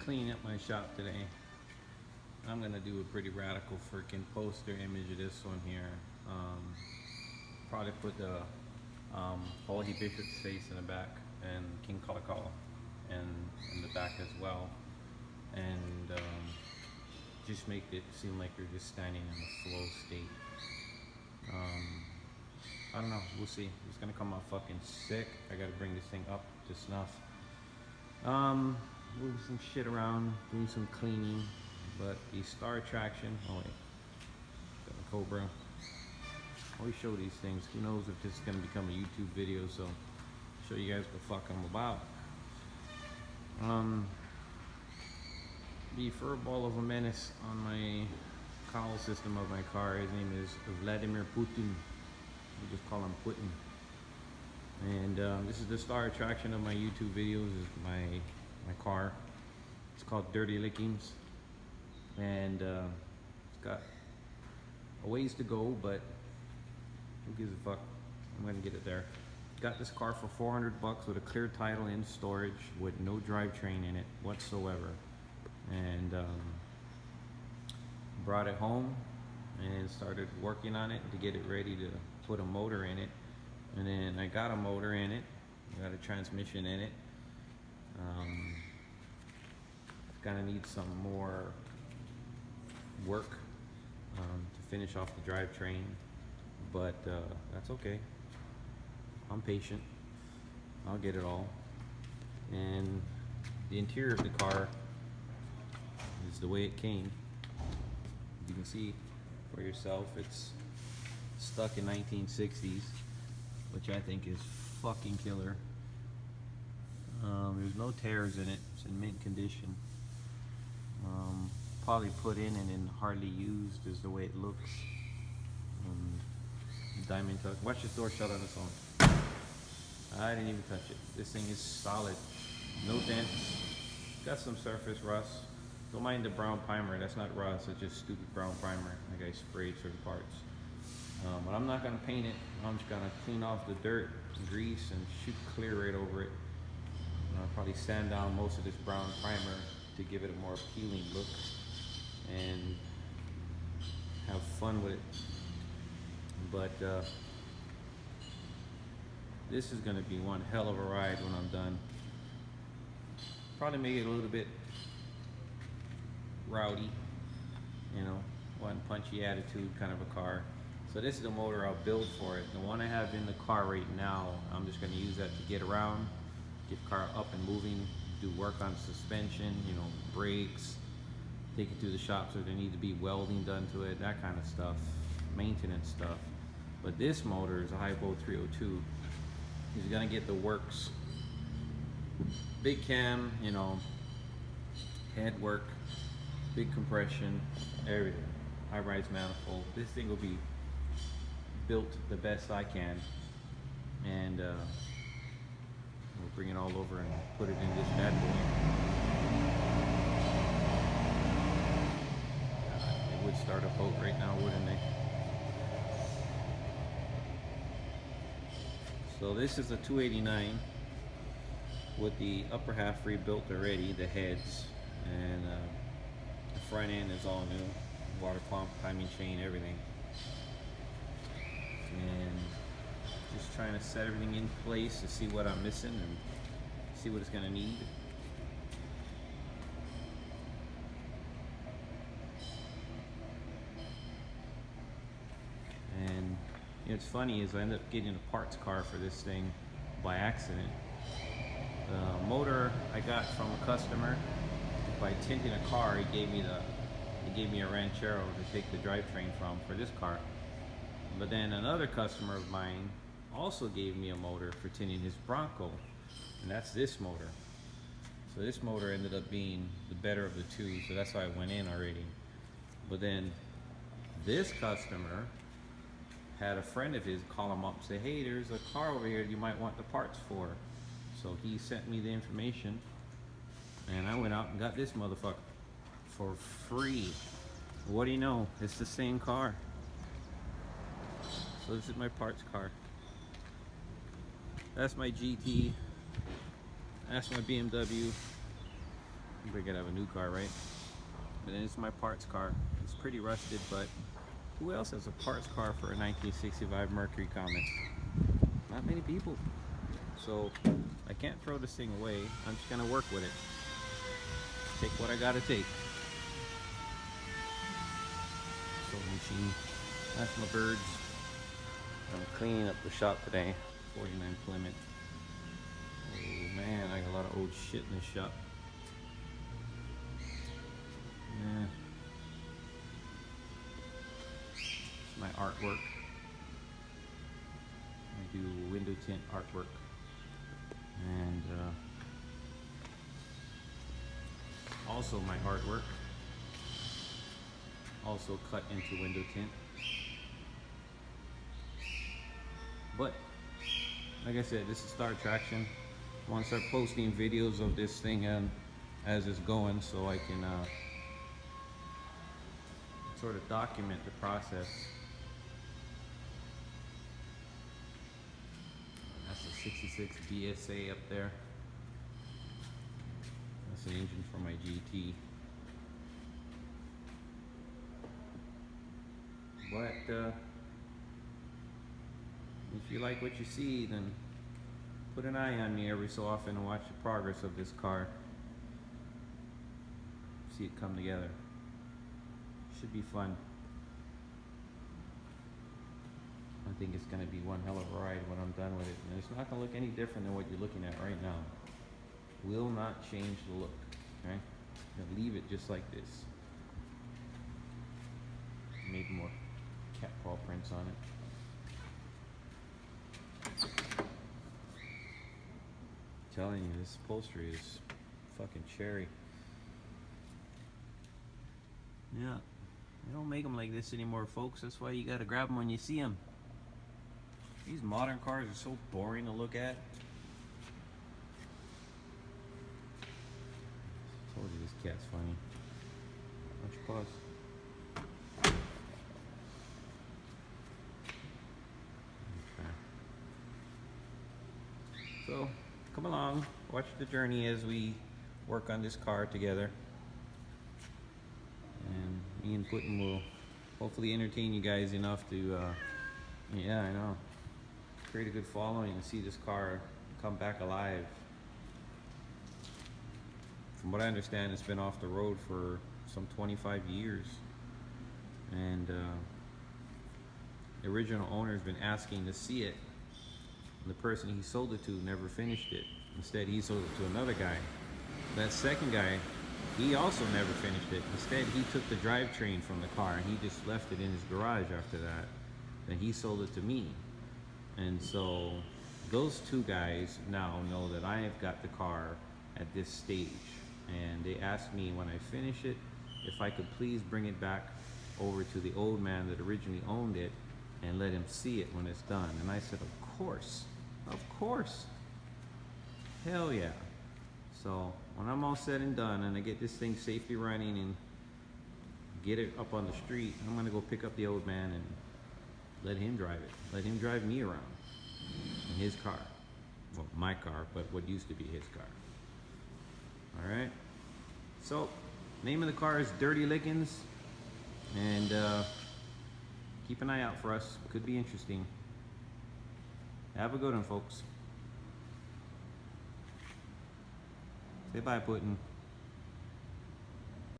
cleaning up my shop today. I'm gonna do a pretty radical freaking poster image of this one here. Probably put the Holy Bishop's face in the back and King Kalakal and in the back as well, and just make it seem like you're just standing in a flow state. I don't know, we'll see. It's gonna come out fucking sick. I gotta bring this thing up to snuff. Moving some shit around, doing some cleaning, but the star attraction, oh wait, got a Cobra. I always show these things. Who knows if this is gonna become a YouTube video, so I'll show you guys what the fuck I'm about. The furball of a menace on my cowl system of my car, his name is Vladimir Putin. We just call him Putin. And this is the star attraction of my YouTube videos, is my car. It's called Dirty Lickings. And it's got a ways to go, but who gives a fuck? I'm gonna get it there. Got this car for 400 bucks with a clear title in storage with no drivetrain in it whatsoever. And brought it home and started working on it to get it ready to put a motor in it. And then I got a motor in it, I got a transmission in it. Gonna need some more work to finish off the drivetrain, but that's okay. I'm patient. I'll get it all. And the interior of the car is the way it came. You can see for yourself, it's stuck in 1960s, which I think is fucking killer. There's no tears in it. It's in mint condition. Probably put in and then hardly used is the way it looks. Diamond tuck. Watch this door shut on its own. I didn't even touch it. This thing is solid. No dents. Got some surface rust. Don't mind the brown primer. That's not rust. It's just stupid brown primer. Like I sprayed certain parts. But I'm not gonna paint it. I'm just gonna clean off the dirt and grease and shoot clear right over it. And I'll probably sand down most of this brown primer to give it a more appealing look and have fun with it. But this is gonna be one hell of a ride when I'm done. Probably make it a little bit rowdy, you know, one punchy attitude kind of a car. So this is the motor I'll build for it. The one I have in the car right now, I'm just going to use that to get around, get the car up and moving, do work on suspension, you know, brakes, take it to the shop so there need to be welding done to it, that kind of stuff, maintenance stuff. But this motor is a Hypo 302. He's going to get the works. Big cam, you know, head work, big compression, everything. High rise manifold. This thing will be built the best I can, and we'll bring it all over and put it in this bad boy. They would start a boat right now, wouldn't they? So this is a 289 with the upper half rebuilt already, the heads, and the front end is all new, water pump, timing chain, everything. And just trying to set everything in place to see what I'm missing and see what it's gonna need. And you know, it's funny is I ended up getting a parts car for this thing by accident. The motor I got from a customer. By tinting a car, he gave me a Ranchero to take the drivetrain from for this car. But then another customer of mine also gave me a motor for tinting his Bronco, and that's this motor. So this motor ended up being the better of the two, so that's why I went in already. But then this customer had a friend of his call him up and say, hey, there's a car over here you might want the parts for. So he sent me the information, and I went out and got this motherfucker for free. What do you know? It's the same car. So this is my parts car. That's my GT. That's my BMW. I gotta have a new car, right? But then it's my parts car. It's pretty rusted, but who else has a parts car for a 1965 Mercury Comet? Not many people. So I can't throw this thing away. I'm just gonna work with it. Take what I gotta take. Sewing machine. That's my birds. I'm cleaning up the shop today. 49 Plymouth. Oh man, I got a lot of old shit in this shop. Yeah. It's my artwork. I do window tint artwork. And also my artwork. Also cut into window tint. But like I said, this is start traction. I want to start posting videos of this thing and as it's going, so I can sort of document the process. That's a 66 BSA up there. That's the engine for my GT. But if you like what you see, then put an eye on me every so often and watch the progress of this car. See it come together. Should be fun. I think it's going to be one hell of a ride when I'm done with it. And it's not going to look any different than what you're looking at right now. Will not change the look. Okay? I'm going to leave it just like this. Maybe more cat paw prints on it. I'm telling you, this upholstery is fucking cherry. Yeah, they don't make them like this anymore, folks. That's why you gotta grab them when you see them. These modern cars are so boring to look at. I told you this cat's funny. Watch your paws. So, come along, watch the journey as we work on this car together. And me and Putin will hopefully entertain you guys enough to, yeah, I know, create a good following and see this car come back alive. From what I understand, it's been off the road for some 25 years. And the original owner's been asking to see it. The person he sold it to never finished it. Instead, he sold it to another guy. That second guy, he also never finished it. Instead, he took the drivetrain from the car and he just left it in his garage after that. Then he sold it to me. And so those two guys now know that I have got the car at this stage. And they asked me when I finish it, if I could please bring it back over to the old man that originally owned it and let him see it when it's done. And I said, of course. Of course. Hell yeah. So when I'm all said and done and I get this thing safely running and get it up on the street, I'm gonna go pick up the old man and let him drive it. Let him drive me around in his car. Well, my car, but what used to be his car. All right. So name of the car is Dirty Lickens, and keep an eye out for us. Could be interesting. Have a good one, folks. Say bye, Putin.